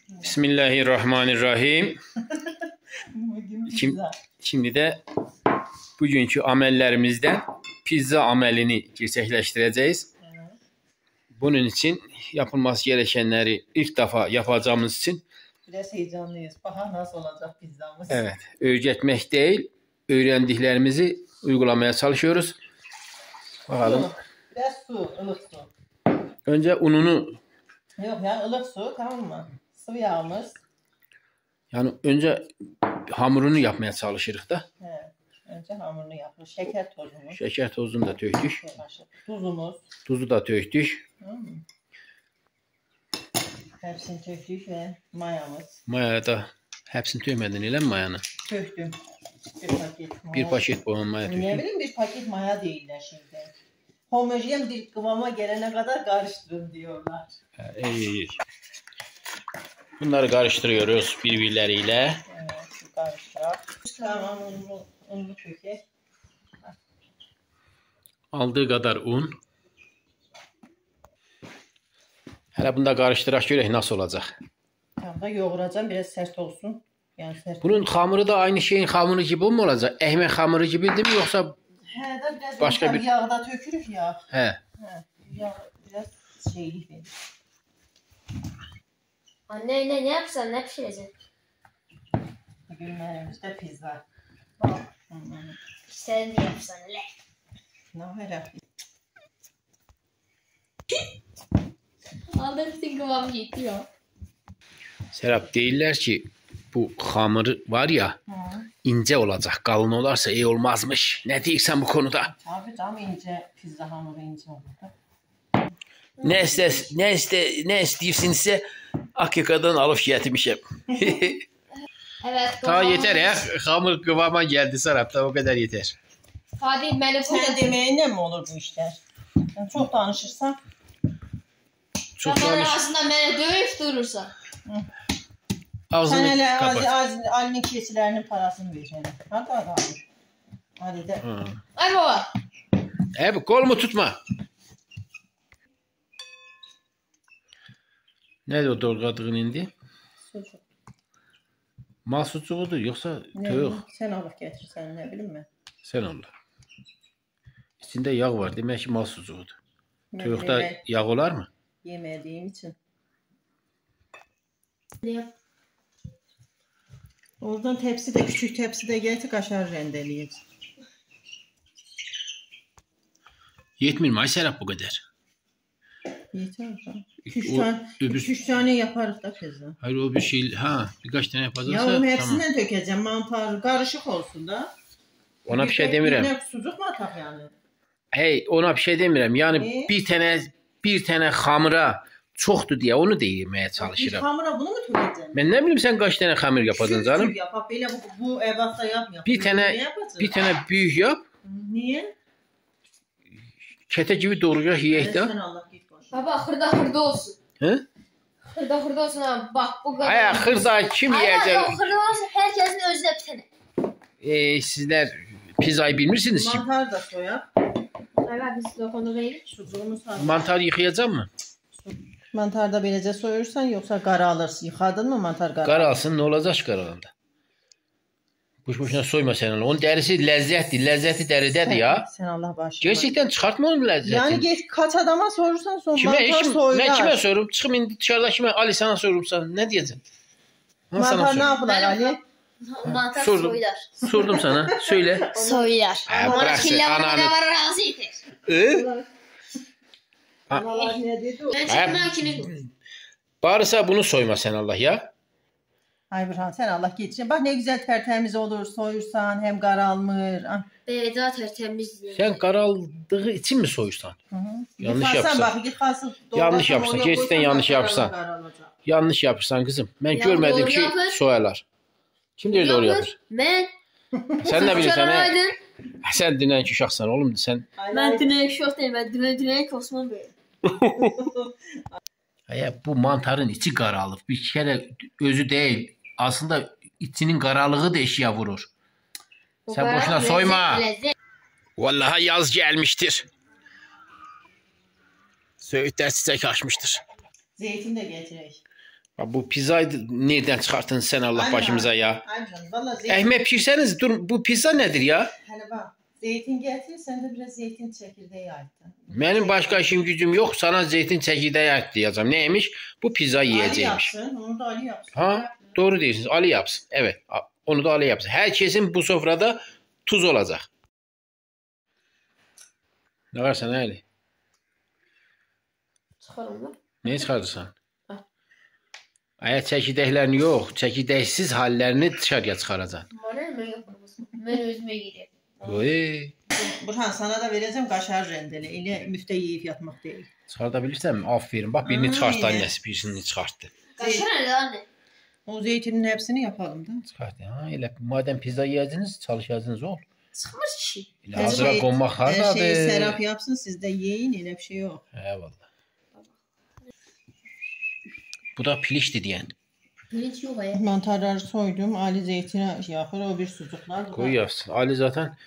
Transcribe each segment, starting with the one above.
Bismillahirrahmanirrahim. Şimdi de bugünkü amellerimizden pizza amelini gerçekleştireceğiz. Bunun için yapılması gerekenleri ilk defa yapacağımız için biraz heyecanlıyız. Bakalım nasıl olacak pizzamız. Evet, öğretmek değil, öğrendiklerimizi uygulamaya çalışıyoruz. Bakalım. Biraz su, ılık su. Önce ununu. Yok ya, ılık su, tamam mı? Sıvı yağımız. Yani önce hamurunu yapmaya çalışırıq da. He, önce hamurunu yapıyoruz. Şeker tozumuz. Şeker tozunu da tökdük. Tuzumuz. Tuzu da tökdük. Hepsini tökdük ve mayamız. Maya da hepsini tökmədin elə mayanı? Tökdüm. Bir paket maya. Bir paket boyun maya tökdüm. Ne bileyim, bir paket maya değiller şimdi. Homojen bir kıvama gelene kadar karıştırın diyorlar. İyi. Bunları karıştırıyoruz birbirleriyle. Evet, karıştırak. Tamam, unlu tökek. Aldığı kadar un. Hele bunu da karıştırak görək nasıl olacak. Tam da yoğuracağım, biraz sert olsun. Yani sert. Bunun hamuru da aynı şeyin hamuru gibi mi olacak? Ekmek hamuru gibi değil mi yoksa? He de biraz başka bir yağda tökürük ya. He. Yağ biraz şeylik verir. Anne ne yapsan, ne pişireceksin? Bugün menümüzde pizza. Sen de yapsan hele. Ne var? Aldırırsın kıvamı yetiyor. Serap deyirlər ki bu hamuru var ya ince olacak. Kalın olarsa iyi olmazmış. Ne deyirsən bu konuda? Tabii canım, ince pizza hamuru ince olur da. Ne istəyirsinizsə Akikadan alıp getirmişim. Evet. Ta yeter ya. Hamur kıvama geldi Serap'ta, o kadar yeter. Hadi beni Sen demeyinle mi olur bu işler? Yani çok danışırsan. Kamera aslında beni dövüş durursa. Ağzını sen hele kapat. Ali'nin keçilerinin parasını ver hele. Hadi alır. Hadi de. Ay baba. Bu kolumu tutma. Nedir o doğradığın indi? Sucuk. Mal sucuğudur yoksa Ne tövük. sen alıp getirsen, ne bileyim mi? Sen Allah. İçinde yağ var, demek ki mal sucuğudur. Tövükte yağ olar mı? Yemediğim için. Ne? Oradan tepside, küçük tepside getir, kaşar rendeleyiz. Yetmir mi? Ay Serap bu kadar. Yeter mi? Öbür... 2-3 tane yaparız da kızım. Hayır o bir şey, birkaç tane yapacaksa Ya onu hepsinden tamam. dökeceğim, mantar karışık olsun da. Ona bir şey demirəm. Ne sucuk mu atak yani? Hey, ona bir şey demirəm. Yani bir tane hamura çoxdur diye onu demeye çalışıram. Bir hamura bunu mu tökeceğim? Ben ne bileyim sen kaç tane hamur yapadın canım? Küçük yap, böyle bu ebatta yapma. Bir tane büyük yap. Niye? Kete gibi doğrayacaq yiyək də. Baba hırda olsun. He? Hırda olsun abi. Bak bu kadar. Ay hırda kim yiyecek? Aynen hırda olsun, herkesin özüne bir tane. Sizler pizzayı bilmirsiniz ki. Mantar da soyar. Aynen biz lokonu verir. Sucuğunu sar. Mantar yıkayacak mı? Mantar da böylece soyursan, yoksa qara alırsın. Yıkadın mı mantar qara? Qara alsın, ne olacaq qaralanda? Boş-boşuna soyma sen onu. Onun dərisi ləzzətdir. Ləzzəti dəridədir ya. Sen Allah başına. Gerçekten çıkartma onun ləzzətini. Yani kaç adama sorursan son mantar soyular. Ben kime sorum? Çıkım indi dışarıda kime? Ali sana sorumsan ne diyeceksin? Mantar ne yapılar Ali? Mantar Sordum. soylar. Sordum sana. Söyle. Soylar. Bırak sen ananı. Razı yeter. Allah ne dedi o? Ben çekmekinin. Barısa bunu soyma sen Allah ya. Ay Burhan, sen Allah geçsin. Bak ne güzel tertemiz olur soyursan, hem qaralmır. Beyza tertemiz. Sen qaraldığı için mi soyursan? Yanlış yapsan. Yanlış yapsan. Gerçekten yanlış yapsan. Yanlış yapırsan kızım. Ben Ya görmedim doğru ki yapır. soyarlar. Kim diyor doğru yapır? Ben. Sen ne bilirsen he? Aydın. Sen dünenki uşaqsan oğlum sen. Ben dünenki uşaq değilim. Ben dünenki Osman Bey. Bu mantarın içi qaralıb. Bir kere özü değil. Aslında içinin qaralığı da eşiğe vurur. Sen boşuna soyma. Vallahi yaz gelmiştir. Söğütler çiçek açmıştır. Zeytin de getirək. Bu pizzayı nereden çıkarttın sen Allah Aynen. başımıza ya? Aynen. Valla zeytin. Ekmek pirseniz dur bu pizza nedir ya? Hani bak zeytin getir sen de biraz zeytin çekirdeği ayıttın. Benim başka işim gücüm yok. Sana zeytin çekirdeği ait diyeceğim. Neymiş? Bu pizza Ali yiyeceğimiş. yapsın. Onu da Ali yapsın. Ha, doğru diyorsunuz. Ali yapsın. Evet. Onu da Ali yapsın. Herkesin bu sofrada tuz olacak. Ne var sana Ali? Çıkarım lan. Ne çıkarırsan? Eğer çekirdeklerini yok, çekirdeksiz hallerini dışarıya çıkaracaksın. Bana hemen yapamazsın. Ben özüme giderim. Oy. Burhan sana da vereceğim kaşar rendeli. Öyle müfte yiyip yatmak değil. Çıkartabilirsen mi? Aferin. Bak birini çıkarttı annesi. Birisini çıkarttı. Kaşar nerede anne? O zeytinin hepsini yapalım da. Çıkarttı. Ha, öyle. Madem pizza yiyeceksiniz, çalışacaksınız ol. Çıkmaz ki. Öyle hazıra konmak Her harcadı. şeyi Serap yapsın siz de yiyin. Öyle bir şey yok. Eyvallah. Bu da pilişti diyen. Pirinç yok ya. Mantarları soydum. Ali zeytine yapar. O bir sucuklar. Koy yapsın. Ali zaten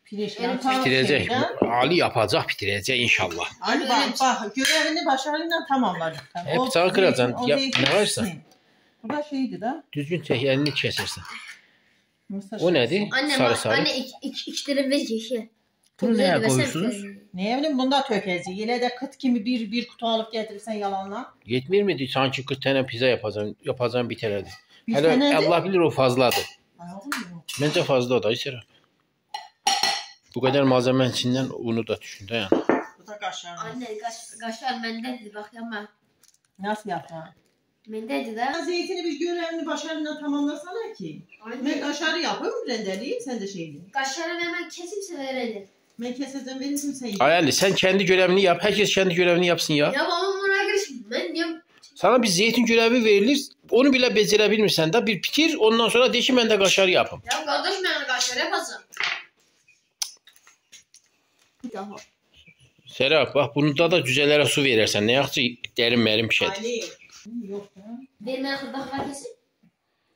Pirinçler bitirecek. Ali yapacak bitirecek inşallah. Ali bak görevini başarıyla tamamladık. Hep sağa kıracaksın. Yap, ne varsa. Bu da şeydi de. Düzgün çek elini kesersin. Mısır O nedir? Anne Sarı bak sarı. anne iki tane verecek. Bunu neye koyuyorsunuz? Ne bileyim bunda tökezi. Yine de kıt kimi bir kutu alıp getirirsen yalanla. Yetmiyor muydu? Sanki 40 tane pizza yapacağım biterdi. Bir Hele tane de- Allah bilir o fazladır. Anladın mı? Bence fazla o da Serap. Bu kadar malzemenin içinden onu da düşün de yani. Bu da kaşar. Anne kaşar bendeydi bak ama. Nasıl yapma? Bendeydi de. Zeytini bir görevini başarıyla tamamlasana ki. Ben Anne kaşarı yapıyorum rendeleyeyim sen de şeyini. kaşarı hemen kesimse verelim. Ben keseceğim verirsin sen ye. Ali sen kendi görevini yap. Herkes kendi görevini yapsın ya. Ya babam buna girişim. Ben diyorum. Sana bir zeytin görevi verilir. Onu bile becerebilmirsen de bir bitir. Ondan sonra de ki ben de kaşar yapım. Ya kardeş ben kaşar yapasın. Bir daha. Serap bak bunu da cüzelere su verirsen. Ne yakçı derin merin bir şey. Ali. Yok ya. Benim kadar kesin.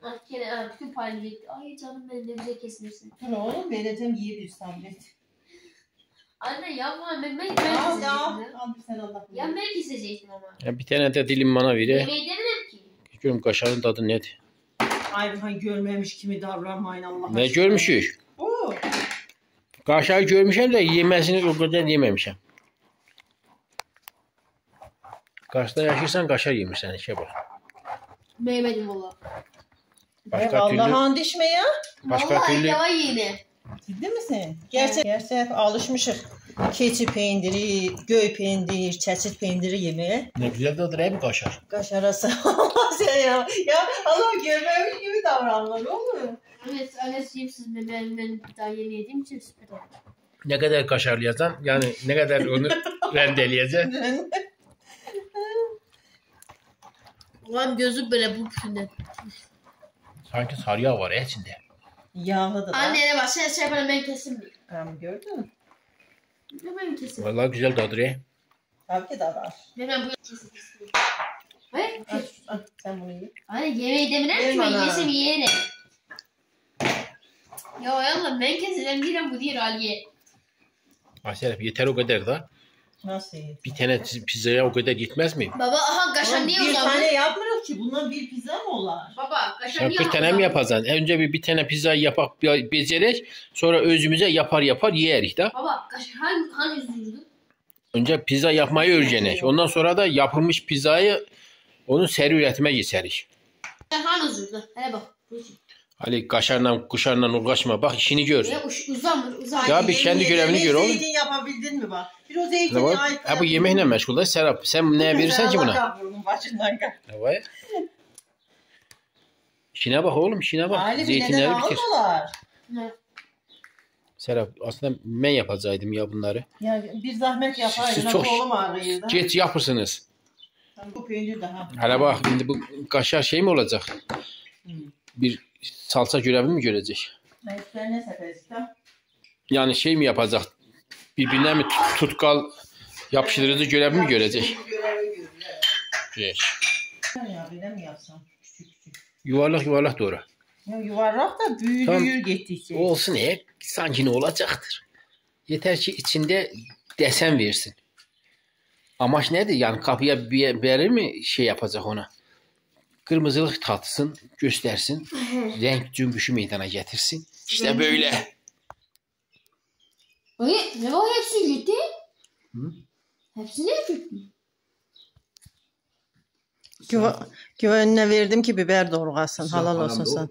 Ah kere bütün payını gitti. Ay canım benim ne güzel kesmişsin. Dur oğlum vereceğim yiye bir sabret. Anne yapma ben Al kesecektim. ya. Al bir sen Allah. Ya ben kesecektim ama. Ya bir tane de dilim bana ver. Yemeği demedim ki. Görüm kaşarın tadı nedir? Ay görmemiş kimi davranmayın Allah Ne görmüşük? Oo. Kaşarı görmüşüm de yemesini o kadar yememişim. Kars'ta yaşırsan kaşar yemişsen işe bak. Beğenmedim valla. Başka türlü, Allah'ın dişme ya. başka Vallahi türlü yava yine. Ciddi misin? Gerçi hep alışmışız. Keçi peyniri, göy peyniri, çeçil peyniri yemeye. ne güzel tadır he bir kaşar. Kaşarası. Sen ya. Ya Allah görmemiş gibi davranma ne olur. Evet annesi yiyeyim ben daha yeni yediğim için süper oldu. Ne kadar kaşarlayacaksın yani ne kadar onu rendeleyeceksin. Ulan gözüm böyle bu pütünden. Sanki sarıya var içinde. Yağlı da. Annene bak sen şey yapalım ben kesim mi? Gördün mü? Ne ben kesim? Vallahi güzel tadır he. Tabii ki de var. Ben bu kesim. Hayır. Sen bunu ye. Anne yemeği deminem ki ben Bana. yesem yeğenim. Ya Allah ben keseceğim değilim bu değil Aliye. Serap yeter o kadar da. Nasıl ye? Bir tane pizzaya o kadar yetmez mi? Baba aha kaşar Oğlum, niye bir uzanmış? tane yapmıyoruz ki. Bundan bir pizza mı olar? Baba kaşar Sen niye 40 tane mi yapacaksın? Önce bir tane pizzayı yapak becerek sonra özümüze yapar yerik de. Baba kaşar hangi üzüldü? Önce pizza yapmayı öğrenecek. Ondan sonra da yapılmış pizzayı onun seri üretime geçerik. Hangi üzüldü? Hele bak. Ali kaşarla kuşarla uğraşma. Bak işini gör. Ya uzanmış. Ya bir kendi görevini gör oğlum. Zeytin yapabildin mi bak? Bir o Ne zeytini var? ait. Ha bu yemekle meşgul da Serap. Sen ne verirsen ki buna? Bunun başından kal. Ne var? İşine bak oğlum işine bak. Ali Zeytinleri bileden bitir. almalar. Ne? Serap aslında ben yapacaktım ya bunları. Ya bir zahmet yapaydın. Siz Siz çok oğlum ağrıyordu. geç yapırsınız. Bu peynir daha. Hele bak şimdi bu kaşar şey mi olacak? Bir salça görevi mi görecek? Sen ne sepezdik ha? Yani şey mi yapacak? Birbirine mi tutkal yapıştırıcı görevi mi görecek? Görevi görüyor. Evet. Ya bir de mi yapsam? Küçük küçük. Yuvarlak doğru. Ya yuvarlak da büyüdür Tamam. gittikçe. Olsun sanki ne olacaktır. Yeter ki içinde desen versin. Amaç nedir? Yani kapıya verir mi şey yapacak ona? Kırmızılık tatsın, göstersin. Renk cümbüşü meydana getirsin. İşte böyle. Ay, ne var hepsi gitti? Hı? Hepsi ne gitti? Güvenine verdim ki biber doğrasın. Halal olsun sen.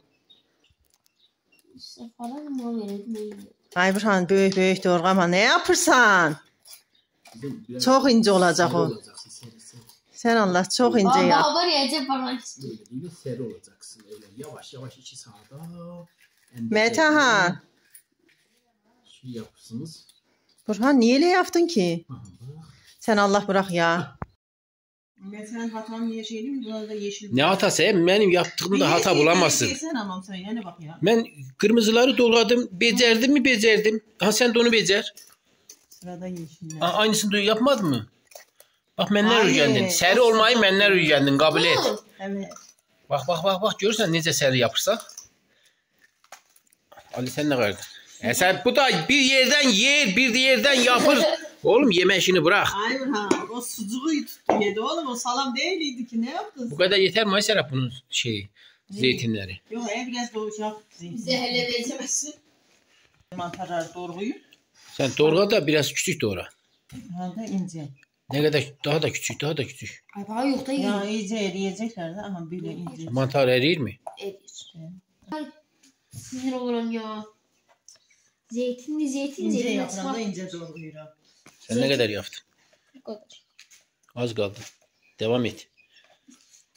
İşte falan mı verelim? Ay Burhan böyük doğrama ne yapırsan? Çok ince olacak o. Sen Allah çok ince yap. Baba yiyecek falan istiyor. Böyle değil, seri olacaksın. Öyle yavaş yavaş içi sağda. Metehan. Şu yapısınız. Burhan niye öyle yaptın ki? Sen Allah bırak ya. Metehan hatam yeşilim, burada da yeşil. Ne hatası? Benim yaptığımda hata bulamazsın. Sen amam sen yani bak ya. Ben kırmızıları doğradım. Becerdim mi? Becerdim. Ha sen de onu becer. Sırada yeşiller. Aynısını da yapmadın mı? Bak menler Hayır. öyrendin. Seri olmayı menler öyrendin. Kabul et. Evet. Bak. Görürsen nece seri yapırsak. Ali sen ne verdin? Sen bu da bir yerden yer, bir yerden yapır. Oğlum yeme işini bırak. Ay Burhan o sucuğu tuttu yedi oğlum o salam değildi ki ne yaptın? Bu kadar yeter mi Serap bunun zeytinleri? Yok biraz doğacak zeytin. Zehirle benzemezsin. Mantarlar doğruyu. Sen doğra da biraz küçük doğra. Ha da ince. Ne kadar daha da küçük. Ay bana yok da Ya yiyin. iyice eriyecekler de ama böyle ince. Mantar erir mi? Erir. Ay sinir olurum ya. Zeytin. İnce yaprağında ince doğruyu. Sen ne kadar yaptın? Bu kadar. Az kaldı. Devam et.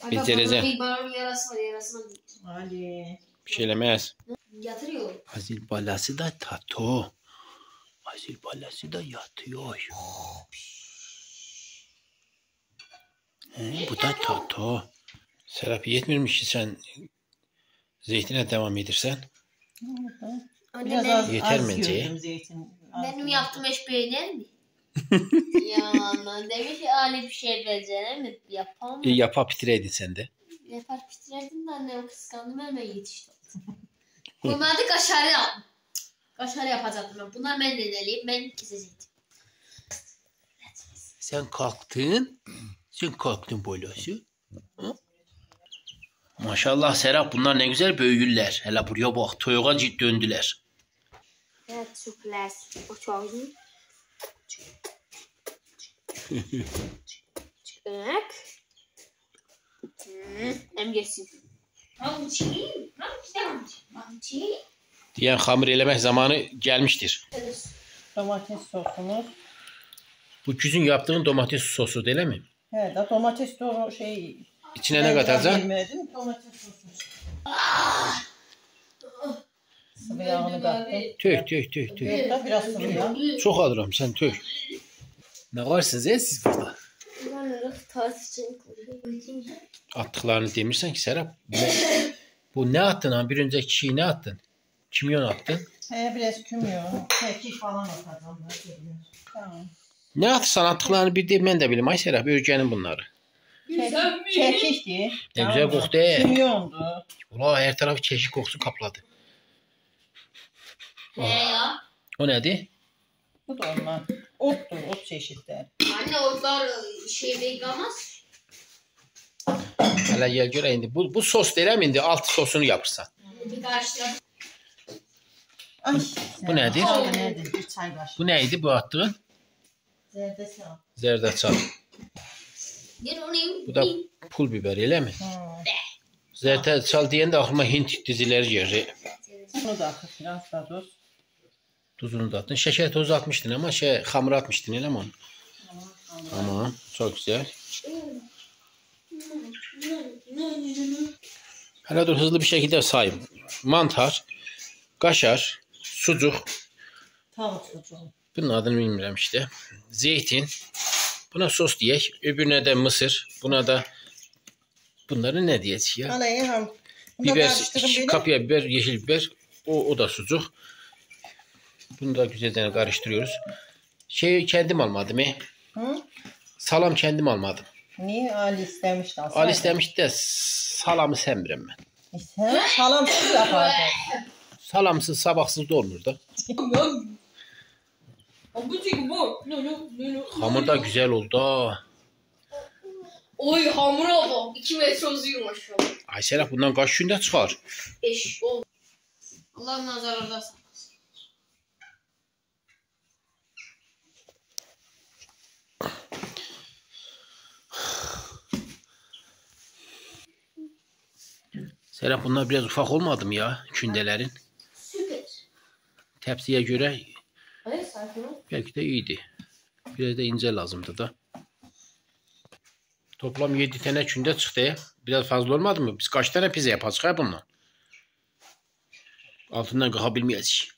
Ay Becereceğim. bana bir yarası var yarasına değil. Ali. Bir şey demez. Yatırıyor. Azil balası da tato. Azil balası da yatıyor. Bu da tato. Serap yetmirmiş ki sen zeytine devam edirsen. Biraz az, Yeter az bence. gördüm zeytin. Benim yaptığım eş beğenir mi? Ya aman demiş ki Ali bir şey beceremez mi? Yapamam. Yapa bitireydin sen de. Yapar bitirerdim de annem kıskandım hemen yetiştim. Normalde kaşarı yaptım. Kaşarı yapacaktım ben. Bunlar ben deneleyip ben kesecektim. Sen kalktın. Bolası. Maşallah Serap bunlar ne güzel büyüyorlar. Hele buraya bak toyuğa döndüler. Evet çok lezzetli. O çok iyi. Çık. Hem geçsin. Diyen hamur elemek zamanı gelmiştir. Domates sosunu. Bu güzün yaptığın domates sosu değil mi? He da domates doğru şey. İçine ne katacaksın? Bilmedim domates sosu. Sıvı yağını kattım. Tök. Da biraz sıvı yağ. Çok alırım sen tök. Ne varsınız ya siz burada? Attıklarını demirsen ki Serap. Bu ne attın ha? Bir önceki kişiyi ne attın? Kimyon attın. He biraz kümyon. Kekik falan atacağım. Tamam. Ne atırsan attıklarını bir de ben de bileyim. Ay Serap örgenin bunları. Kekikti. Ne güzel koktu he. Kümyondu. Ula her tarafı çeşit kokusu kapladı. He ya. O neydi? Bu da onlar. Ottur, ot çeşitler. Anne otlar şey beklemez. Hele gel göreyim indi. Bu sos değil mi indi? Alt sosunu yapırsan. Bir karıştıralım. Ay. Bu nedir? Nedir? Bir çay kaşığı. Bu neydi bu attığın? Zerdeçal. Zerdeçal. Bu da pul biber öyle mi? Zerdeçal diyen de aklıma Hint dizileri gelir. Bunu da attık biraz da tuz. Tuzunu da attın. Şeker tozu atmıştın ama hamur atmıştın öyle mi onu? Tamam. Çok güzel. Hele dur hızlı bir şekilde sayayım. Mantar, kaşar, sucuk. Tavuk sucuğu. Bunun adını bilmiyorum işte. Zeytin. Buna sos diyek. Öbürüne de mısır. Buna da bunları ne diyeceğiz ya? Alayım ham. Biber, kapya biber, yeşil biber. O da sucuk. Bunu da güzelce karıştırıyoruz. Kendim almadım. Hı? Salam kendim almadım. Niye Ali istemişti aslında? Ali istemişti de salamı sevmiyorum ben. Sen salamsız yapardın. Salamsız sabahsız da olmuyor da. Hamur da güzel oldu. Oy hamura bak. 2 metre uzuymuş. Ay Serap bundan kaç günde çıkar? 5 10. Allah nazarlarda saklasın. Serap bunlar biraz ufak olmadı mı ya kündelerin? Süper. Tepsiye göre Hayır sakin ol. belki de iyiydi. Biraz da ince lazımdı da. Toplam 7 tane künde çıktı. Biraz fazla olmadı mı? Biz kaç tane pizza yapacağız ya bununla? Altından kalkabilmeyiz.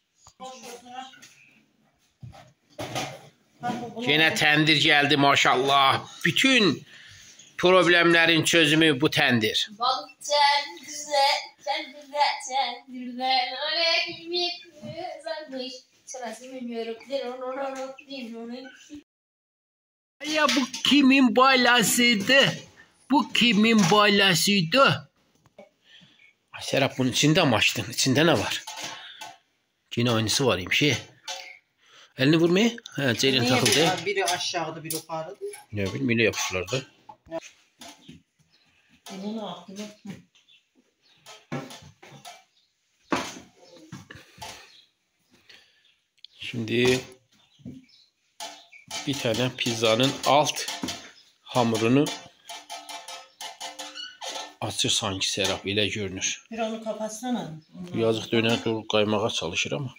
Yine tendir geldi maşallah. Bütün problemlerin çözümü bu tendir. Balık tendirde, tendirde, öyle gibi kızarmış. Sırası bilmiyorum. Ya bu kimin balasıydı? Bu kimin balasıydı? Serap bunun içinde mi açtın? İçinde ne var? Yine aynısı var imiş. Elini vurmaya? Ha, Ceylin takıldı. Biri aşağıda, biri yukarıda. Ne bileyim, öyle yapışlardı. Elini aklına. Şimdi bir tane pizzanın alt hamurunu açır sanki Serap, ile görünür. Bir onu kapatsana. Yazık döner doğru kaymağa çalışır ama.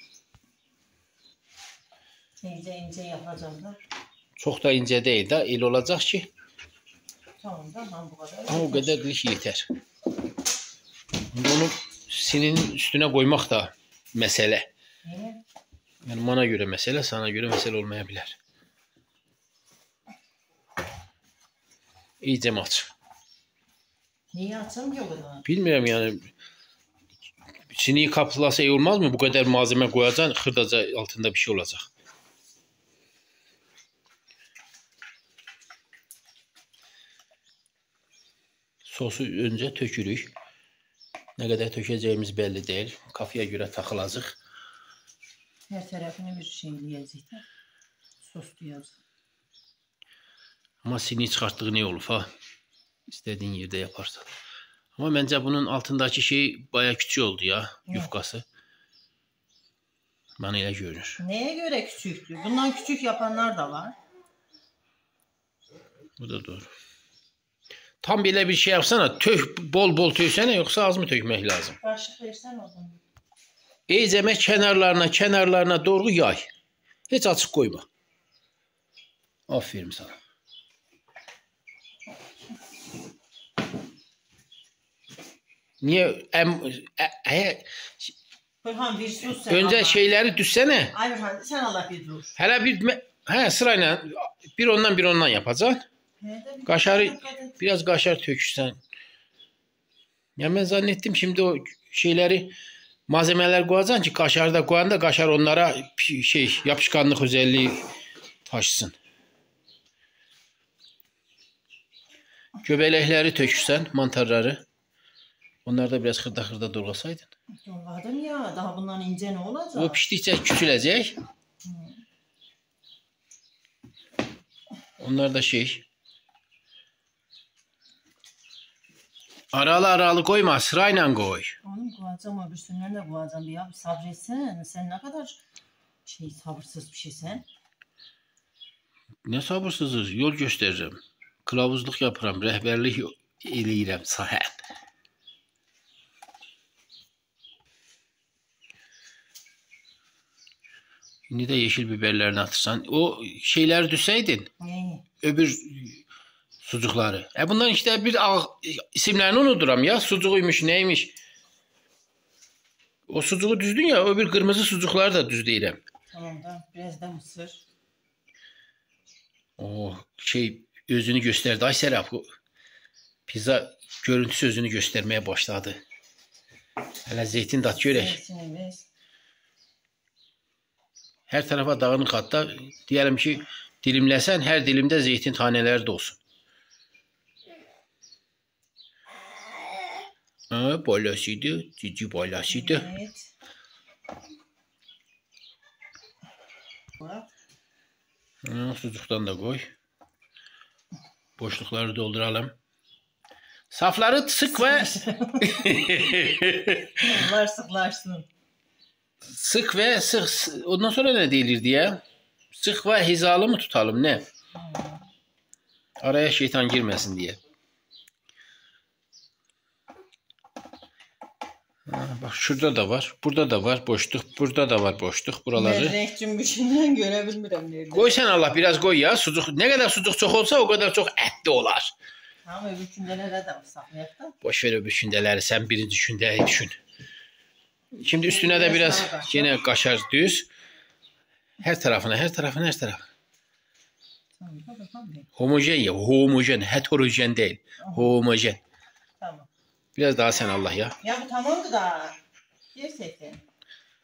İnce ince yapacağım da. Çok da ince değil de el olacak ki. Tamam da bu kadar. Ama o kadar diş yeter. Onu senin üstüne koymak da mesele. Niye? Yani bana göre mesele, sana göre mesele olmayabilir. İyice aç. Niye açalım ki o kadar? Bilmiyorum yani. Sineği kapılasa iyi olmaz mı? Bu kadar malzeme koyacaksın, hırdaca altında bir şey olacak. Sosu önce tökürük. Ne kadar tökeceğimiz belli değil. Kafaya göre takılacak. Her tarafını bir şeyleyecek de. Soslayacak. Ama sineği çıkarttığı ne olur ha? İstediğin yerde yaparsan. Ama bence bunun altındaki şey bayağı küçük oldu ya. Ne? Yufkası. Bana öyle görünür. Neye göre küçüktü? Bundan küçük yapanlar da var. Bu da doğru. Tam böyle bir şey yapsana. Bol bol töksene, yoksa az mı tökmek lazım? Kaşık versen o zaman. İyiceme kenarlarına doğru yay. Hiç açık koyma. Aferin sana. Niye? Burhan bir sus sen. Önce Allah. şeyleri düşsene. Ay Burhan sen Allah bir dur. Hele sırayla bir ondan yapacaksın. Kaşarı biraz kaşar tökürsen. Ya ben zannettim şimdi o şeyleri, malzemeler koyacaksın ki kaşarda koyanda kaşar onlara yapışkanlık özelliği taşısın. Göbelekleri tökürsen, mantarları. Onları da biraz hırda doğrasaydın. Doğradım ya. Daha bundan ince ne olacak? O piştikçe küçülecek. Onlar da aralı koyma, sırayla koy. Oğlum koyacağım, öbürsünden de koyacağım. Ya sabretsen. Sen ne kadar sabırsız bir şeysen. Ne sabırsızız, yol gösteririm. Kılavuzluk yaparım, rehberlik eləyirəm sahə. Şimdi de yeşil biberlerini atırsan. O şeyleri düşseydin. Öbür sucukları. Bunların işte bir isimlerini unuturam ya. Sucuğuymuş neymiş. O sucuğu düzdün ya. Öbür kırmızı sucukları da düz değilim. Tamam da biraz da mısır. O özünü gösterdi. Ay Serap, pizza görüntüsü özünü göstermeye başladı. Hele zeytin de at görək. Her tarafa dağınık, hatta diyelim ki dilimlesen her dilimde zeytin taneleri de olsun. Balasıydı. Cici balasıydı. Evet. Sucuktan da koy. Boşlukları dolduralım. Safları sık ve Onlar sıklaşsın. sık ve sık. Ondan sonra ne değilirdi ya? Sık ve hizalı mı tutalım ne? Araya şeytan girmesin diye. Bak şurada da var. Burada da var boşluk. Burada da var boşluk. Buraları. Ben renk cümbüşünden görebilmirəm nerede. Koy sen Allah biraz koy ya. Sucuk ne kadar sucuk çok olsa o kadar çok etli olar. Ama öbür gündelərə də saxlayaq da. Boş ver öbür şündeleri. Sen birinci şündeyi düşün. Şimdi üstüne de biraz yine kaşar düz. Her tarafına. Homojen ya. Homojen. Heterojen değil. Homojen. Tamam. Biraz daha sen Allah ya. Ya bu tamamdı da. Gerçekten.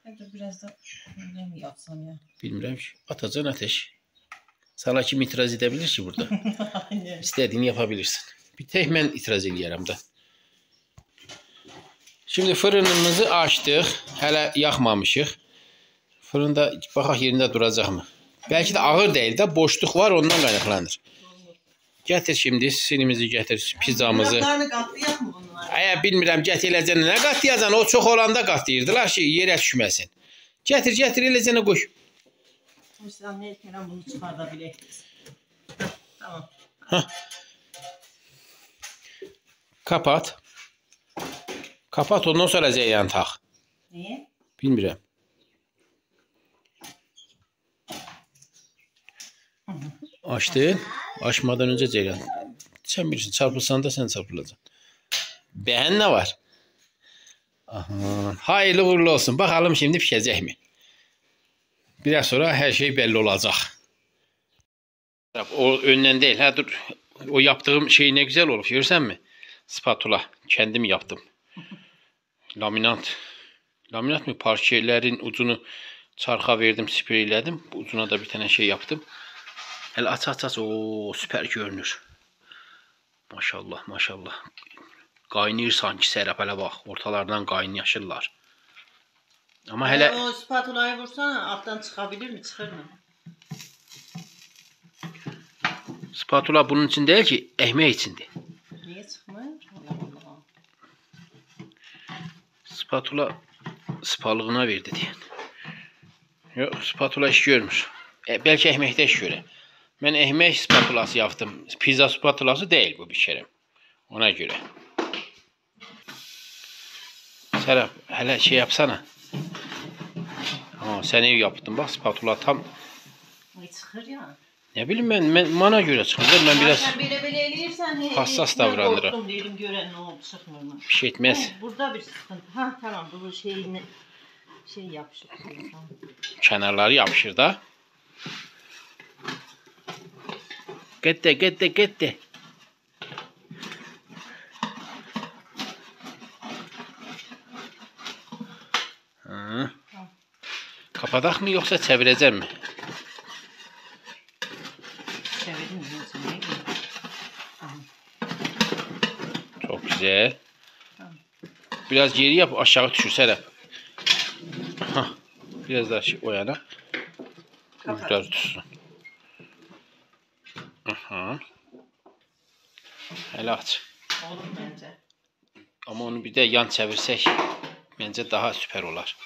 Hadi biraz da öyle mi yapsam ya? Bilmiyorum ki. Atacaksın ateş. Sana kim itiraz edebilir ki burada? Aynen. İstediğini yapabilirsin. Bir tek ben itiraz ediyorum da. Şimdi fırınımızı açtık. Hələ yaxmamışıq. Fırında baxaq yerində duracaq mı? Belki de ağır değil de boşluk var ondan qaynaqlanır. Getir şimdi sinimizi getir pizzamızı. Bunlarını qatlayaq mı bunlar? Bilmirəm gətirəcən nə qatlayacan o çox olanda qatlayırdılar ki yerə düşməsin. Getir eləcənə qoy. Mesela ne etmeden bunu çıkartabiliriz. Tamam. Kapat. Kapat ondan sonra zeyyan tak. Niye? Bilmirəm. Açdın. Açmadan önce ceylan. Sen bilirsin çarpılsan da sen çarpılacaksın. Beğen ne var? Aha. Hayırlı uğurlu olsun. Bakalım şimdi pişecek mi? Biraz sonra her şey belli olacak. O önden değil. Ha dur. O yaptığım şey ne güzel olur. Görürsen mi? Spatula. Kendim yaptım. Laminat. Laminat mı? Parçelerin ucunu çarxa verdim, spreyledim. Bu ucuna da bir tane şey yaptım. Hele aç. Oo süper görünür. Maşallah. Qaynayır sanki Serap hele bak. Ortalardan qaynaşırlar. Ama hele... O spatulayı vursana alttan çıkabilir mi? Çıkır mı? Spatula bunun için değil ki ekmek içindi. Niye çıkmıyor? Allah. Spatula spalığına verdi diye. Yok spatula iş görmür. Belki ekmekte iş görür. Ben ekmek spatulası yaptım. Pizza spatulası değil bu bir kere. Ona göre. Serap hele şey yapsana. Sen ev yaptın bak spatula tam. Ay çıkır ya. Ne bileyim ben bana göre çıkıyor. Ben biraz Sen böyle eləyirsən. hassas davranırım. Korktum dedim gören ne oldu çıkmıyor mu? Bir şey etmez. Burada bir sıkıntı. Ha tamam bu şeyini şey yapışır. Tamam. Kenarları yapışır da. Gitti. Kapadak mı yoksa çevireceğim mi? Çevirdim. Çok güzel. Biraz geri yap aşağı düşür Serap. Biraz daha o yana. Uçlar tutsun. Hele aç. Olur bence. Ama onu bir de yan çevirsek bence daha süper olar.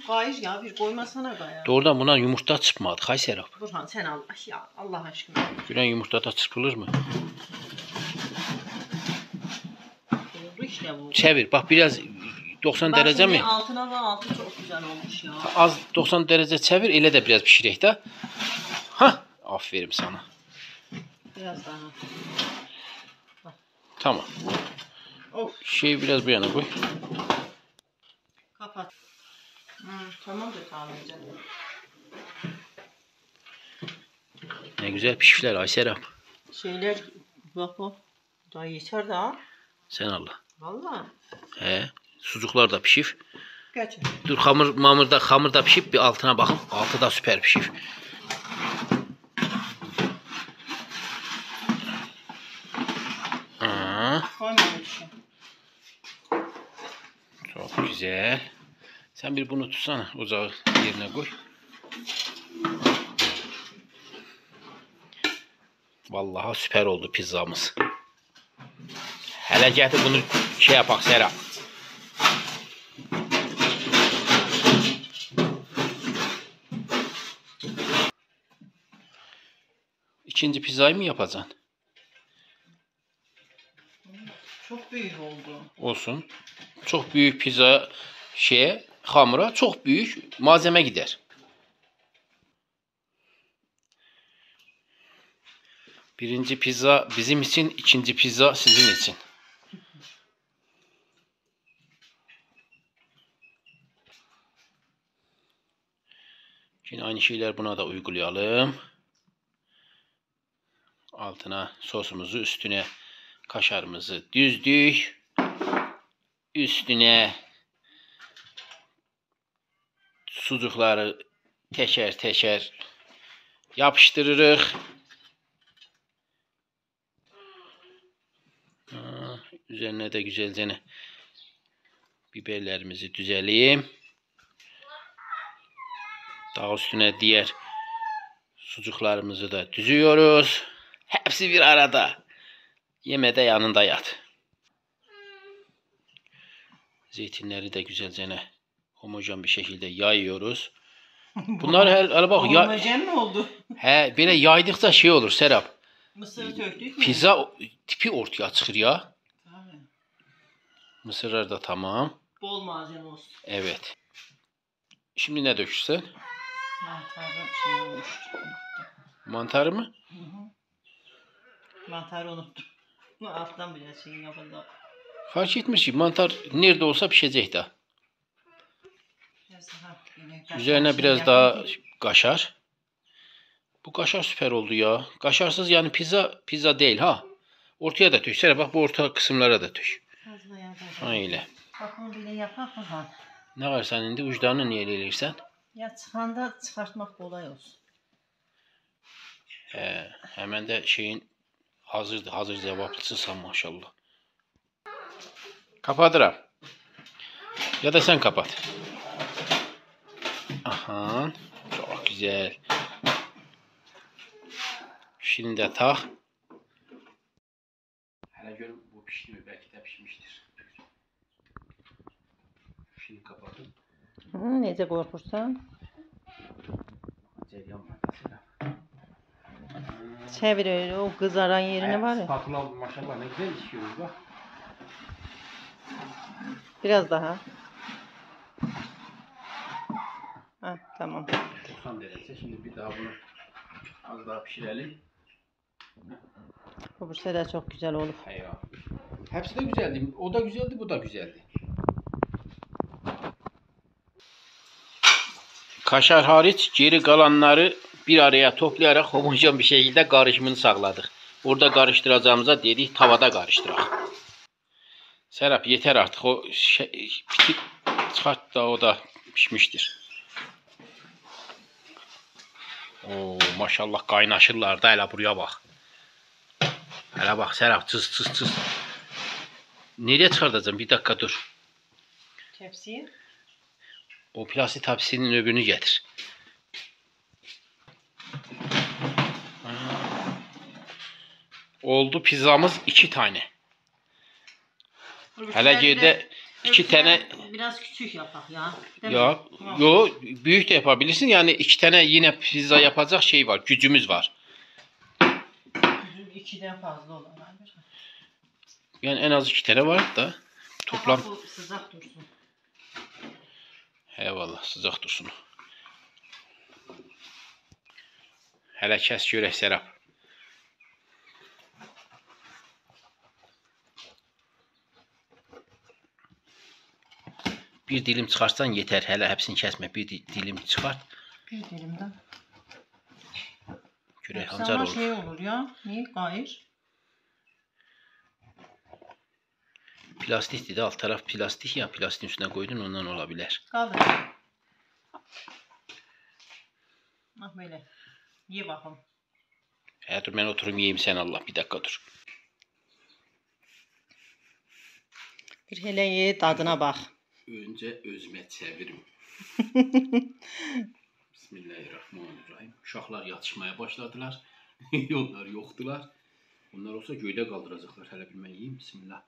Hayır ya bir koymasana gaya. Doğrudan buna yumurta çırpmadık. Hay Serap. Burhan sen Allah ya Allah aşkına. Gülen yumurta da çırpılır mı? Oldu işte bu. Çevir. Bak biraz 90 Bak derece mi? Altına da altı çok güzel olmuş ya. Az 90 derece çevir. Ele de biraz pişirek de. Aferin sana. Biraz daha. Tamam. Of. Şeyi biraz bu yana koy. Kapat. Tamamdır kahvece. Ne güzel pişmişler Ay Serap. Şeyler bak. Daha yeter daha. Sen Allah. Vallahi. Sucuklar da pişif. Geçin. Dur hamur da pişip bir altına bakın. Altı da süper pişif. Koymamışım. Çok güzel. Sen bir bunu tutsana. Ocağı yerine koy. Vallahi süper oldu pizzamız. Hele getir bunu şey yapak Serap. İkinci pizzayı mı yapacaksın? Çok büyük oldu. Olsun. Çok büyük pizza hamura çok büyük malzeme gider. Birinci pizza bizim için, ikinci pizza sizin için. Şimdi aynı şeyler buna da uygulayalım. Altına sosumuzu, üstüne kaşarımızı düzdük. Üstüne sucukları teşer teşer yapıştırırıq. Üzerine de güzelce biberlerimizi düzeleyim. Daha üstüne diğer sucuklarımızı da düzüyoruz. Hepsi bir arada. Yemede yanında yat. Zeytinleri de güzelce homojen bir şekilde yayıyoruz. Bunlar hele bak ya. Homojen mi oldu? He, böyle yaydıkça şey olur Serap. Mısırı töktük mü? Pizza tipi ortaya çıkır ya. Tabii. Mısırlar da tamam. Bol malzeme olsun. Evet. Şimdi ne dökürsen? Mantarı şey olmuş. Mantarı mı? Hı hı. Mantarı unuttum. Alttan biraz şey yapalım. Fark etmiş ki mantar nerede olsa pişecek de. Üzerine biraz daha kaşar. Bu kaşar süper oldu ya. Kaşarsız yani pizza değil ha. Ortaya da tök. Serap bak bu orta kısımlara da tök. Öyle. Bak onu bile yapak mı? Ne var sen indi uclarını niye eləyirsən? Ya çıxanda çıxartmaq kolay olsun. Hemen de şeyin hazır cevaplısın maşallah. Kapatıram. Ya da sen kapat. Aha, çok güzel. Şimdi de tak. Hele görün bu pişti mi? Belki de pişmiştir. Şimdi kapatın. Necə qorxursan? Çevir öyle o kızaran yerine var ya. Spatula maşallah ne güzel işiyoruz bak. Biraz daha. Ha, tamam. 90 derece. Şimdi bir daha bunu az daha pişirelim. Bu sefer çok güzel olur. Hayır. Hepsi de güzeldi. O da güzeldi, bu da güzeldi. Kaşar hariç geri kalanları bir araya toplayarak homojen bir şekilde karışımını sağladık. Orada karıştıracağımıza dedik tavada karıştıralım. Serap yeter artık o bitip çıkart da o da pişmiştir. Oo maşallah kaynaşırlar da hele buraya bak. Hele bak Serap cız. Nereye çıkartacağım? Bir dakika dur. Tepsiye. O plastik tepsinin öbürünü getir. Oldu pizzamız 2 tane. Hele geride 2 tane biraz küçük yapak ya. Yo büyük de yapabilirsin. Yani 2 tane yine pizza yapacak şey var. Gücümüz var. Gücüm 2'den fazla olan. Yani en az 2 tane var da toplam. Bu sıcak dursun. Eyvallah sıcak dursun. Hele kes görək Serap. Bir dilim çıkarsan yeter. Hele hepsini kesme. Bir dilim çıkart. Bir dilimden. Görək hancar olur. Şey olur ya. Niye gayır? Plastikti de alt taraf plastik ya. Plastiğin üstüne koydun ondan olabilir. Kaldır. Bak böyle. Ye bakalım. Dur ben oturum yiyeyim sen Allah. Bir dakika dur. Bir hele ye tadına bak. Önce özüme çevirim. Bismillahirrahmanirrahim. Uşaqlar yatışmaya başladılar. Onlar yoxdular. Onlar olsa göydə qaldıracaqlar. Hələ bir mən yiyeyim. Bismillah.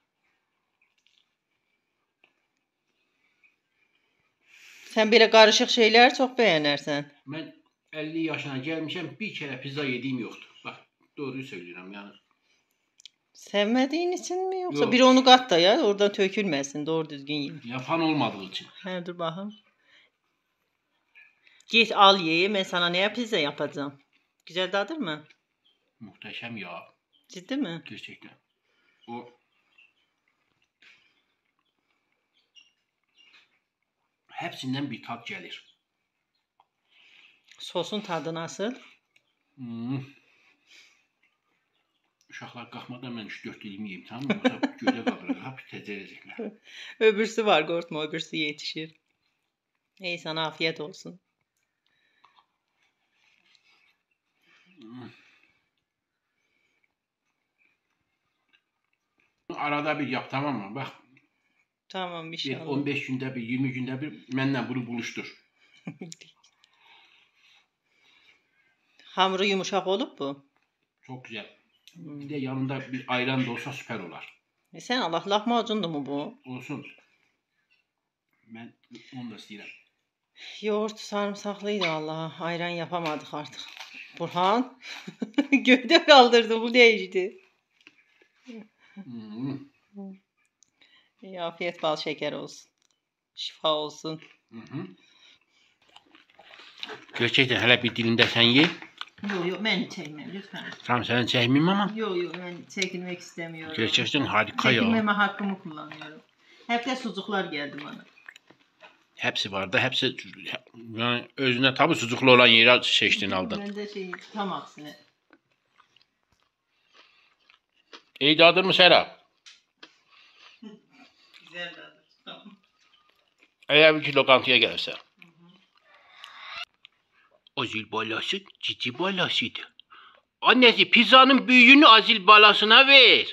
Sən belə qarışıq şeyləri çox bəyənərsən. Mən 50 yaşına gəlmişəm, bir kərə pizza yediyim yoxdur. Bax, doğruyu söyləyirəm, yəni. Sevmədiyin içinmi yoxsa? Yox. Bir onu qat da ya, oradan tökülməsin, doğru düzgün yiyin. Yapan olmadığı üçün. Hə, dur baxım. Get al ye, mən sana nəyə pizza yapacağım? Güzel dadır mı? Muhteşem ya. Ciddi mi? Gerçekten. O hepsinden bir tat gelir. Sosun tadı nasıl? Uşaqlar qalxmadan mən 3-4 dilim yeyim, tamam mı? Yoxsa göydə qalırlar, hap təcərəcəklər. Öbürsü var, qorxma, öbürsü yetişir. Ey, sana afiyet olsun. Arada bir yap, tamam mı? Bak. Tamam, inşallah. 15 günde bir, 20 günde bir mənlə bunu buluştur. Hamuru yumuşak olup bu. Çok güzel. Bir de yanında bir ayran da olsa süper olar. Sen Allah lahmacundu mu bu? Olsun. Ben onu da istəyirəm. Yoğurt sarımsaklıydı Allah. Ayran yapamadık artık. Burhan gövde kaldırdı, bu neydi? Afiyet bal şeker olsun. Şifa olsun. Gerçekten hele bir dilinde sen ye. Yok ben çekmem lütfen. Tamam sen çekmeyeyim ama. Yok ben çekilmek istemiyorum. Gerçekten harika ya. Çekilmeme hakkımı kullanıyorum. Hep de sucuklar geldi bana. Hepsi vardı. Hepsi yani özüne tabi sucuklu olan yeri seçtin aldın. Ben de tam aksine. İyi dadır mı Serap? Güzel dadır. Tamam. Eğer bir lokantaya gelirse. Azil balası cici balasıydı. Annesi pizzanın büyüğünü Azil balasına ver.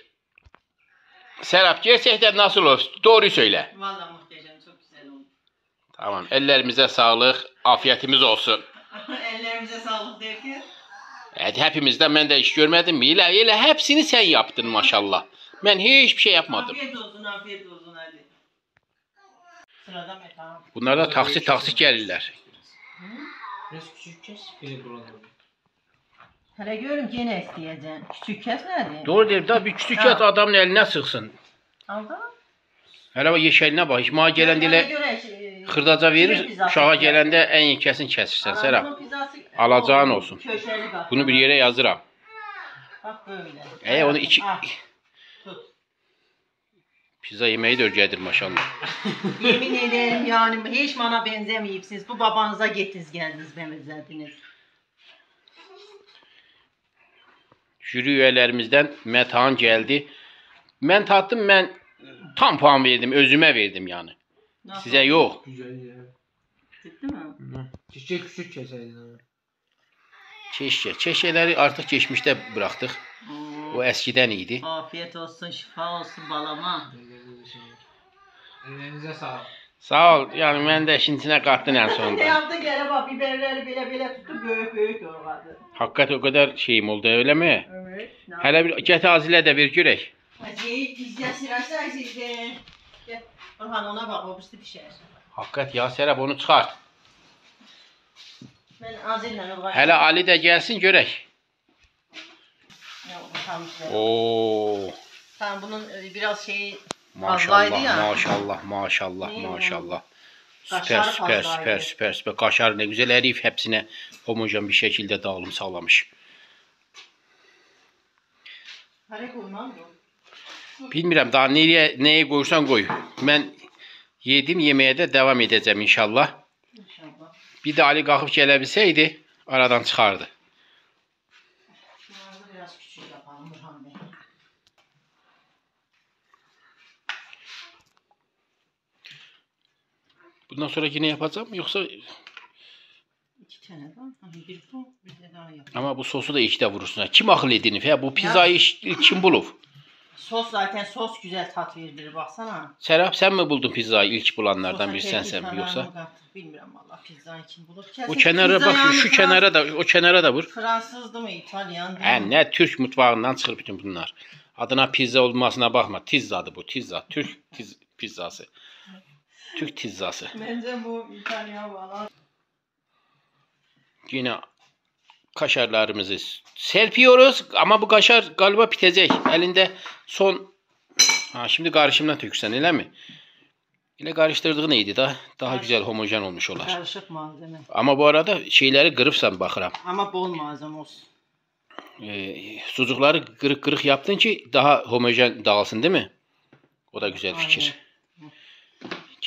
Serap gerçekten nasıl olur? Doğruyu söyle. Vallahi muhteşem, çok güzel oldu. Tamam, ellerimize sağlık, afiyetimiz olsun. Ellerimize sağlık derken. Evet, hepimizden ben de iş görmedim mi? İle hepsini sen yaptın maşallah. Ben hiçbir şey yapmadım. Afiyet olsun hadi. Sırada metan. Bunlar da taksit gelirler. Biraz küçük kes, biri buralarda. Hele görüm gene isteyeceğim. Küçük kes nerede? Doğru değil, daha bir küçük et adamın eline sıksın. Aldı. Hele bak yeşeline bak, İsmail gelen dile xırdaca verir, uşağa gələndə en yekəsini kesirsən Serap. Alacağın olsun. Bunu bir yere yazıram. Bak böyle. Onu iki... Pizza yemeği de öyrədir maşallah. Yemin ederim yani hiç bana benzemeyipsiniz. Bu babanıza getiniz geldiniz benzediniz. Jüri üyelerimizden Metehan geldi. Ben tattım, ben tam puan verdim, özüme verdim yani. Nasıl? Size yok. Güzel ya. Ciddi mi? Küçük keseydin. Çeşeleri artık geçmişte bıraktık. O eskiden idi. Afiyet olsun, şifa olsun balama. Ellerinize sağlık. Sağ ol. Yani ben de işinizine kattın en sonunda. Yaptı gene bak biberleri bile tuttu büyük doğradı. Hakikaten o kadar şeyim oldu öyle mi? Evet. Hele bir get Azile de bir görək. Acayip bizden sıraslar sizde. Gel. Orhan ona bak, o birisi pişer. Hakikat ya Serap onu çıkart. Ben Azil'le uğraşıyorum. Hele Ali de gelsin görək. Ya, utanmışlar. Oo. Tamam bunun biraz şeyi Maşallah, fazlaydı ya. maşallah. Kaşar Süper. fazlaydı. Kaşar ne güzel eriyip hepsine homojen bir şekilde dağılım sağlamış. Hare koymam mı? Bilmirəm daha neye koyursan koy. Ben yedim, yemeğe de devam edeceğim inşallah. İnşallah. Bir de Ali kalkıp gelebilseydi aradan çıkardı. Şunları da biraz küçük yapalım Burhan Bey. Bundan sonra yine yapacağım yoksa... İki tane var. Bir bu, bir de daha yapalım. Ama bu sosu da iki de vurursun. Kim akıl edinip ya? Bu pizzayı kim bulur? Sos zaten sos güzel tat verdirir baksana. Serap sen mi buldun pizzayı ilk bulanlardan Sosa biri sensen mi kekik yoksa? falan kattık. Bilmiyorum valla pizzayı kim bulur. O Kesin kenara pizza bak yani şu kenara da o kenara da vur. Fransızdı mı İtalyan? He ne Türk mutfağından çıkır bütün bunlar. Adına pizza olmasına bakma. Tizzadı bu tizza. Türk pizzası. Türk pizzası. Bence bu İtalyan falan. Yine kaşarlarımızı serpiyoruz ama bu kaşar galiba bitecek. Elinde son şimdi karışımdan tökürsen öyle mi? İle karıştırdığı neydi daha güzel homojen olmuş olar. Karışık malzeme. Ama bu arada şeyleri kırıpsan bakıram. Ama bol malzeme olsun. Sucukları kırık yaptın ki daha homojen dağılsın değil mi? O da güzel fikir.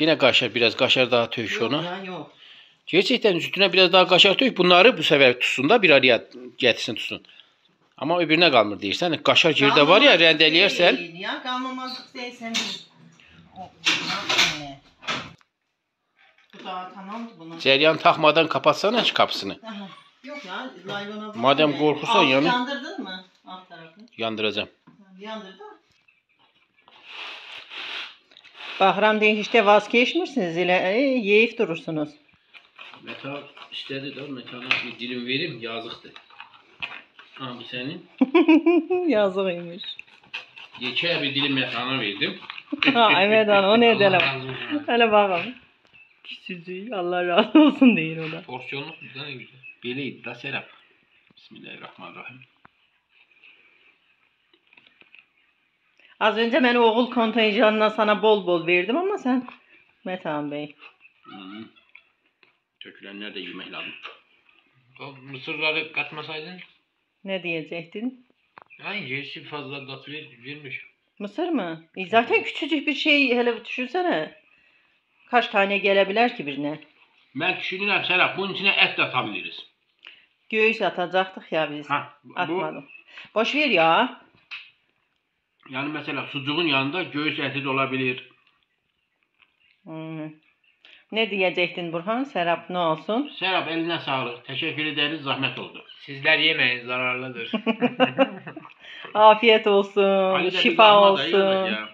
Yine biraz kaşar daha tök ona. Ya, yok. Gerçekten üstüne biraz daha kaşar tök. Bunları bu sefer tutsun da bir araya getirsin tutsun. Ama öbürüne kalmır deyirsən. Kaşar yerdə var ya rendeleyersen. Değil ya kalmamazlık değil sen bil. Bu da tamamdı bunun. Ceryan takmadan kapatsana şu kapısını. Aha. Yok ya laylona. Madem korkursan yani. Yandırdın mı alt tarafını? Yandıracağım. Yandırdın. Bahram deyin işte vazgeçmişsiniz ile yeyip durursunuz. Meta istedi de Meta'na bir dilim vereyim yazıktı. Ha bu senin. Yazıkıymış. Geçer bir dilim Meta'na verdim. Evet o ne edelim. Allah razı olsun. Hele bakalım. Küçücük Allah razı olsun değil o da. Porsiyonluk güzel ne güzel. Beleydi da Serap. Bismillahirrahmanirrahim. Az önce ben oğul kontenjanına sana bol bol verdim ama sen Metehan Bey. Tökülenler de yemek lazım. Mısırları katmasaydın. Ne diyecektin? Yani gerisi fazla tat vermiş. Mısır mı? Zaten küçücük bir şey hele düşünsene. Kaç tane gelebilir ki birine? Ben düşünürüm Serap bunun içine et de atabiliriz. Göğüs atacaktık ya biz. Bu, Atmadım. Boş ver ya. yani mesela sucuğun yanında göğüs eti de olabilir. Ne diyecektin Burhan? Serap ne olsun? Serap eline sağlık. Teşekkür ederiz. Zahmet oldu. Sizler yemeyin zararlıdır. Afiyet olsun. Ali de bir Şifa lahmacun da yiyordu olsun. ya.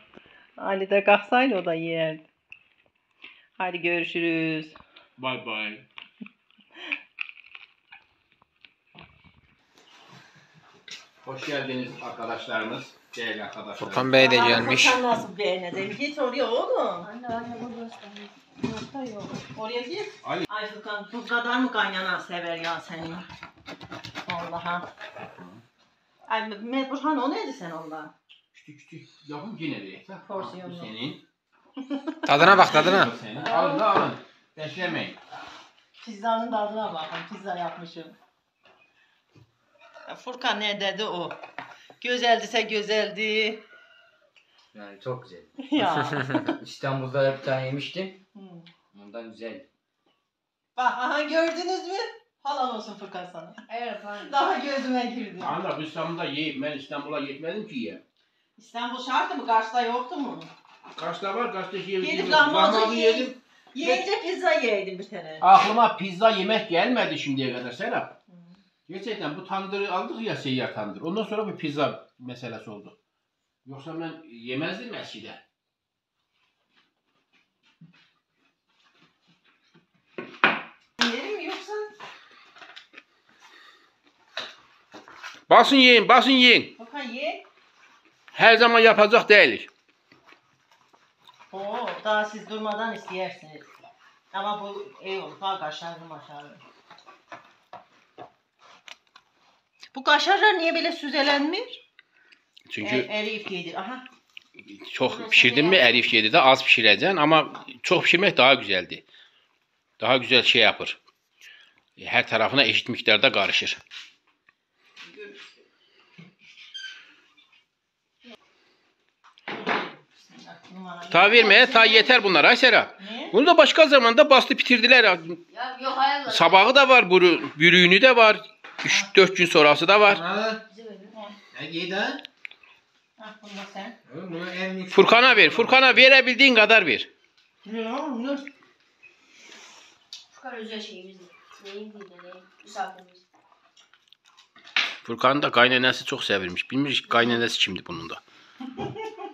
Ali de kalksaydı o da yerdi. Hadi görüşürüz. Bay bay. Hoş geldiniz arkadaşlarımız. Değerli arkadaşlar. Furkan Bey de gelmiş. Sen nasıl beğeneceksin? Git oraya oğlum. Anne bu göstereyim. Yoksa yok. Oraya git. Ali. Ay Furkan bu kadar mı kaynana sever ya seni? Allah'a. Ay Burhan o neydi sen ondan? Küçük yapın yine de. Porsiyonlu. Bu senin. Tadına bak tadına. Bu senin. Alın da alın. Beklemeyin. Pizzanın tadına bakın. Pizza yapmışım. Furkan ne dedi o? Güzeldiyse güzeldi. Yani çok güzel. Ya. İstanbul'da bir tane yemiştim. Hı. Ondan güzel. Bak aha gördünüz mü? Halal olsun Furkan sana. Evet ben. Daha gözüme girdi. Anla bu İstanbul'da yiyeyim. Ben İstanbul'a gitmedim ki yiye. İstanbul şartı mı? Kars'ta yoktu mu? Kaçta var? Kaçta Yedik yedim. lahmacun yedim. Yiyince pizza yedim bir tane. Aklıma pizza yemek gelmedi şimdiye kadar Serap. Gerçekten bu tandırı aldık ya seyyar tandır. Ondan sonra bir pizza meselesi oldu. Yoksa ben yemezdim eskiden. Yerim mi yoksa? Basın yiyin, basın yiyin. Furkan ye. Her zaman yapacak değiliz. Oo, daha siz durmadan isteyersiniz. Ama bu eyvallah kaşarlı maşarlı. Bu kaşarlar niye böyle süzelenmiş? Çünkü Eriyip yedir. Aha. çok pişirdin mi erif yedi de az pişireceksin ama çok pişirmek daha güzeldi. Daha güzel şey yapır. Her tarafına eşit miktarda karışır. Ta vermeye ta yeter bunlar Aysera. Ne? Bunu da başka zamanda bastı bitirdiler. Ya yok hayır. Sabahı da var, bürüğünü de var. 3-4 gün sonrası da var. Ha? Bize verin. Ne giydi ha? Ah bunu da sen. Bunu en yüksek. Furkan'a ver. Furkan'a verebildiğin kadar ver. Ne? Furkan özel şeyimiz. Neyin değil de neyin? Misafirimiz. Furkan'ın da kaynanası çok sevirmiş. Bilmiş kaynanası kimdi bunun da.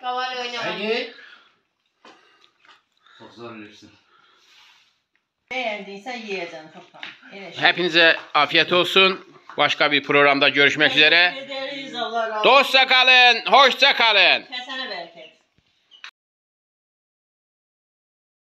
Kaval oynamak. Haydi. Çok zor ölürsün. Beğendiysen yiyeceksin Furkan. Öyle şey. Hepinize afiyet olsun. Başka bir programda görüşmek üzere. Teşekkür ederiz, Allah razı olsun. Dostça kalın, hoşça kalın.